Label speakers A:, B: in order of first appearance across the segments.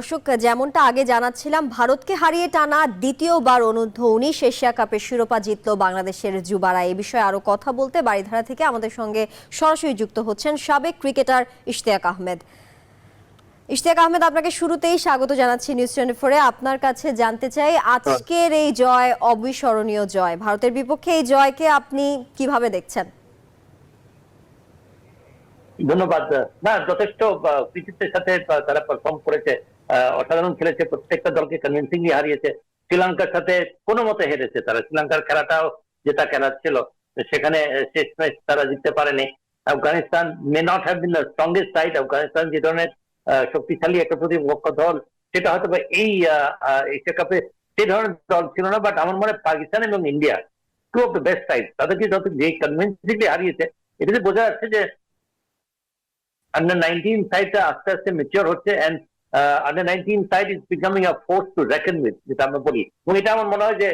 A: দর্শক, যেমনটা আগে জানাচ্ছিলাম, ভারতকে হারিয়ে টানা দ্বিতীয়বার অনূর্ধ্ব-19 এশিয়া কাপের শিরোপা জিতল বাংলাদেশের যুবারা। এই বিষয়ে আরো কথা বলতে বারিধারা থেকে আমাদের সঙ্গে সরাসরি যুক্ত হচ্ছেন সাবেক ক্রিকেটার ইশতিয়াক আহমেদ। ইশতিয়াক আহমেদ, আপনাকে শুরুতেই স্বাগত জানাচ্ছি নিউজ 24-এ। আপনার কাছে জানতে চাই, আজকের এই জয় অবিস্মরণীয় জয়, ভারতের বিপক্ষে এই জয়কে আপনি কিভাবে দেখছেন?
B: ধন্যবাদ। না, যথেষ্ট কৃতিত্বের সাথে তারা পারফর্ম করেছে, অসাধারণ খেলেছে, প্রত্যেকটা দলকে কনভিন্সিংলি হারিয়েছে। শ্রীলঙ্কার সাথে কোনো মতে হেরেছে তারা। শ্রীলঙ্কার খেলাটাও যেটা খেলা ছিল সেখানে শেষ ম্যাচ তারা জিততে পারেনি। Afghanistan may not have been the strongest side. Afghanistan যে ধরনের শক্তিশালী একটা প্রতিপক্ষ দল, সেটা হয়তো এই এশিয়া কাপে সেই ধরনের দল ছিল না। বাট আমার মনে হয় পাকিস্তান এবং India two of the best side. তাদেরকে যত যে কনভিন্সিংলি হারিয়েছে, এটাতে বোঝা যাচ্ছে যে under-19 সাইডটা আস্তে আস্তে ম্যাচিওর হচ্ছে, and under-19 side is becoming a force to reckon with, যেটা আমরা বলি। এবং এটা আমার মনে হয় যে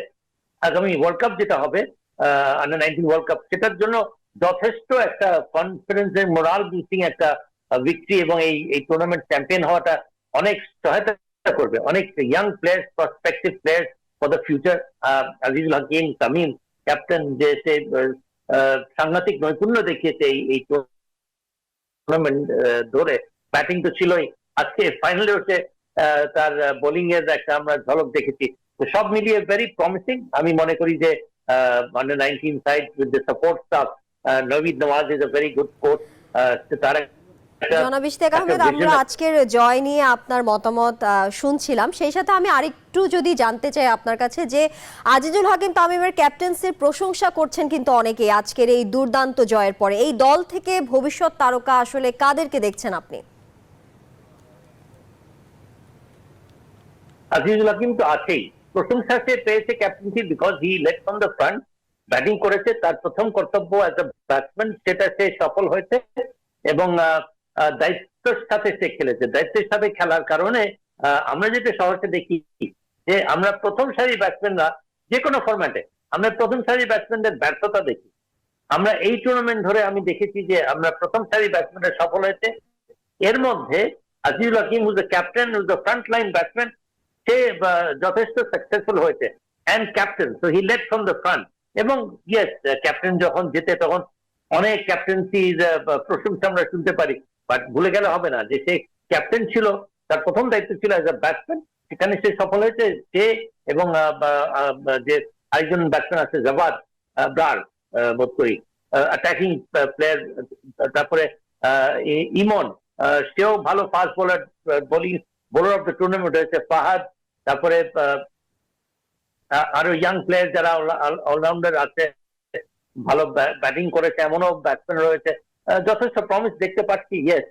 B: আগামী ওয়ার্ল্ড কাপ যেটা হবে, under-19 ওয়ার্ল্ড কাপ, সেটার জন্য যথেষ্ট একটা কনফিডেন্সের মোরাল বুস্টিং একটা ভিক্টরি, এবং এই টুর্নামেন্ট চ্যাম্পিয়ন হওয়াটা অনেক সহায়তা করবে অনেক young players, prospective players for the future. Azizul Hakim, Tamim captain, যে সে সাংঘাতিক নৈপুণ্য দেখিয়েছে এই টুর্নামেন্ট ধরে। ব্যাটিং তো ছিলই, আজকে ফাইনালে হচ্ছে তার বোলিং এর একটা আমরা ঝলক দেখেছি। তো সব মিলিয়ে ভেরি প্রমিসিং। আমি মনে করি যে under-19 side with the support staff, Navid Nawaz is a very good coach. তার
A: জনাব ইশতিয়াক আহমেদ, আমরা আজকের জয় নিয়ে আপনার মতামত শুনছিলাম। সেই সাথে আমি আরেকটু যদি জানতে চাই আপনার কাছে, যে আজিজুল হাকিম তামিমের ক্যাপ্টেন্সির প্রশংসা করছেন কিন্তু অনেকেই আজকের এই দুর্দান্ত জয়ের পরে। এই দল থেকে ভবিষ্যৎ তারকা আসলে কাদেরকে দেখছেন আপনি?
B: আজিজুল হাকিম তো আছেই, প্রশংসা সে পেয়েছে captaincy, because he led from the front. Batting করেছে, তার প্রথম কর্তব্য অ্যাজ আ ব্যাটসম্যান, সেটা সে সফল হয়েছে। এবং দায়িত্বের সাথে সে খেলেছে। দায়িত্বের সাথে খেলার কারণে আমরা যেটা সহজে দেখি যে আমরা প্রথম সারির ব্যাটসম্যানরা যে কোনো ফরম্যাটে আমরা প্রথম সারির ব্যাটসম্যানদের ব্যর্থতা দেখি। আমরা এই টুর্নামেন্ট ধরে আমি দেখেছি যে আমরা প্রথম সারির ব্যাটসম্যানরা সফল হয়েছে। এর মধ্যে Azizul Hakim, who's the captain, who's the front line batsman, সে যথেষ্ট সাকসেসফুল হয়েছে and captain, so he led from the front. এবং ইয়েস, ক্যাপ্টেন যখন জেতে তখন অনেক ক্যাপ্টেন্সির প্রশংসা আমরা শুনতে পারি, বাট ভুলে গেলে হবে না যে সে ক্যাপ্টেন ছিল, তার প্রথম দায়িত্ব ছিল অ্যাজ আ ব্যাটসম্যান, সেখানে সে সফল হয়েছে। সে এবং যে আরেকজন ব্যাটসম্যান আছে জাভাদ ব্রার, বোধ করি অ্যাটাকিং প্লেয়ার, তারপরে ইমন, সেও ভালো fast bowler, bowler of the tournament হয়েছে ফাহাদ। তারপরে আরো ইয়াং প্লেয়ার যারা অলরাউন্ডার আছে, ভালো ব্যাটিং করেছে, এমনও ব্যাটসম্যান রয়েছে। যথেষ্ট প্রমিস দেখতে পাচ্ছি। ইয়েস,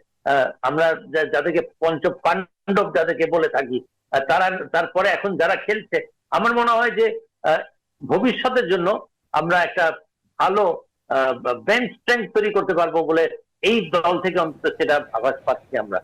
B: আমরা যাদেরকে পঞ্চপাণ্ডব যাদেরকে বলে থাকি, তারপরে এখন যারা খেলছে, আমার মনে হয় যে ভবিষ্যতের জন্য আমরা একটা ভালো বেঞ্চ স্ট্রেংথ তৈরি করতে পারবো বলে এই দল থেকে অন্তত সেটা আভাস পাচ্ছি আমরা।